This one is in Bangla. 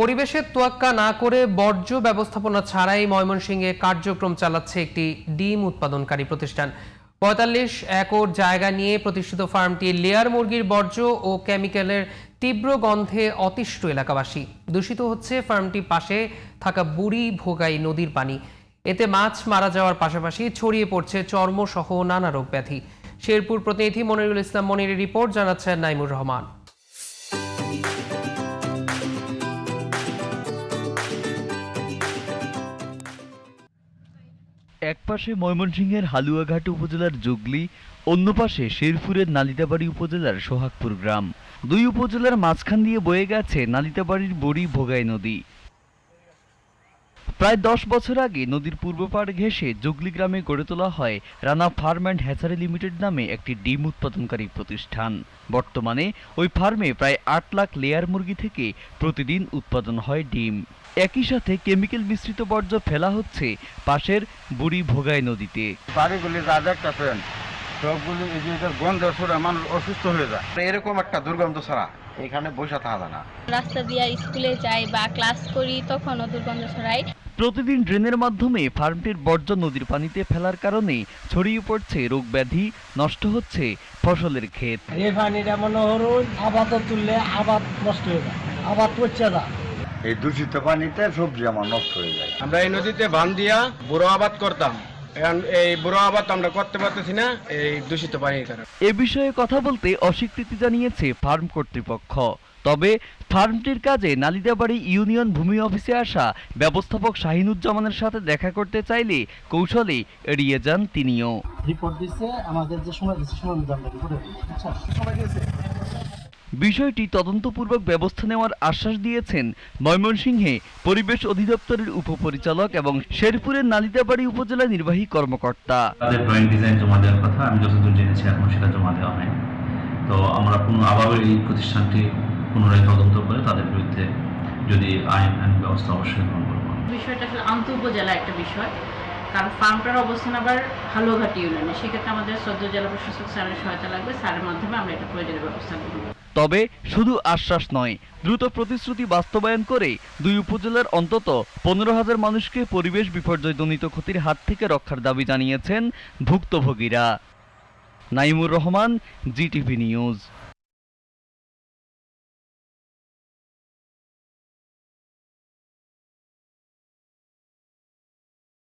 পরিবেশের তোয়াক্কা না করে বর্জ্য ব্যবস্থাপনা ছাড়াই ময়মনসিংহে কার্যক্রম চালাচ্ছে একটি ডিম উৎপাদনকারী প্রতিষ্ঠান। ৪৫ একর জায়গা নিয়ে প্রতিষ্ঠিত ফার্মটি লেয়ার মুরগির বর্জ্য ও কেমিক্যালের তীব্র গন্ধে অতিষ্ঠ এলাকাবাসী। দূষিত হচ্ছে ফার্মটি পাশে থাকা বুড়ি ভোগাই নদীর পানি। এতে মাছ মারা যাওয়ার পাশাপাশি ছড়িয়ে পড়ছে চর্মসহ নানা রোগ ব্যাধি। শেরপুর প্রতিনিধি মনিরুল ইসলাম মনিরের রিপোর্ট, জানাচ্ছেন নাইমুর রহমান। একপাশে ময়মনসিংহের হালুয়াঘাট উপজেলার জুগলি, অন্য পাশে শেরপুরের নালিতাবাড়ি উপজেলার সোহাগপুর গ্রাম। দুই উপজেলার মাঝখান দিয়ে বয়ে গেছে নালিতাবাড়ির বুড়ি ভোগাই নদী। প্রায় 10 বছর আগে নদীর পূর্ব পাড় ঘেঁষে জুগলি গ্রামে গড়ে তোলা হয় Rana farm and hatchery limited নামে একটি ডিম উৎপাদনকারী প্রতিষ্ঠান। বর্তমানে ওই ফার্মে প্রায় 8 লাখ লেয়ার মুরগি থেকে প্রতিদিন উৎপাদন হয় ডিম। একই সাথে কেমিক্যাল মিশ্রিত বর্জ্য ফেলা হচ্ছে পাশের বুড়ি ভোগাই নদীতে। বাড়িগুলি যা দেখতেছেন সবগুলি গন্ধ ছড়া মানুষ অসুস্থ হয়ে যায়। এরকম একটা দুর্গন্ধ ছাড়া এখানে বসে থাকা যায় না। রাস্তা দিয়ে স্কুলে যাই বা ক্লাস করি তখনও দুর্গন্ধ ছড়ায়। প্রতিদিন ড্রেনের মাধ্যমে ফার্মটির বর্জ্য নদীর পানিতে ফেলার কারণে ছড়িয়ে পড়ছে রোগ ব্যাধি, নষ্ট হচ্ছে ফসলের ক্ষেত। এই পানিটা মনে হরুন আবাদ তুললে আবাদ নষ্ট হয়ে যায়, আবাদ করছে না। এই দূষিত পানিতে সবজি আমার নষ্ট হয়ে যায়। আমরা এই নদীতে বাঁধ দিয়া বুড়ো আবাদ করতাম, এখন এই বুড়ো আবাদ আমরা করতে পারতেছি না এই দূষিত পানির কারণে। এ বিষয়ে কথা বলতে অস্বীকৃতি জানিয়েছে ফার্ম কর্তৃপক্ষ। তবে ফার্মটির কাজে নালিতাবাড়ি ইউনিয়ন ভূমি অফিসে আসা ব্যবস্থাপক শাহিনুজ্জামানের সাথে দেখা করতে চাইলে কৌশলে এড়িয়ে যান তিনিও। রিপোর্ট দিচ্ছে, আমাদের যে সময় দিচ্ছে সময় মতো আমরা রিপোর্ট দিচ্ছি। বিষয়টি তদন্তপূর্বক ব্যবস্থা নেওয়ার আশ্বাস দিয়েছেন ময়মনসিংহে পরিবেশ অধিদপ্তরের উপপরিচালক এবং শেরপুরের নালিতাবাড়ি উপজেলা নির্বাহী কর্মকর্তা। তাদের ড্রয়িং ডিজাইন জমা দেওয়ার কথা, আমি যতদূর জেনেছি এখন সেটা জমা দেওয়া হয়। তো আমরা আবার এই প্রতিষ্ঠানটি পুনরায় তদন্ত করে তাদের বিরুদ্ধে যদি আইন ব্যবস্থা অবশ্যই গ্রহণ করব। বিষয়টা আসলে আন্তঃ উপজেলা একটা বিষয়, কারণ ফার্মটার অবস্থান আবার হালুয়াঘাট ইউনিয়নে। সেক্ষেত্রে আমাদের সদ্য জেলা প্রশাসক স্যারের সহায়তা লাগবে, স্যারের মাধ্যমে আমরা এটা প্রয়োজনীয় ব্যবস্থা করব। তবে শুধু আশ্বাস নয়, দ্রুত প্রতিশ্রুতি বাস্তবায়ন করে দুই উপজেলার অন্তত 15,000 মানুষকে পরিবেশ বিপর্যয়জনিত ক্ষতির হাত থেকে রক্ষার দাবি জানিয়েছেন ভুক্তভোগীরা। Naimur Rahman, GTV news.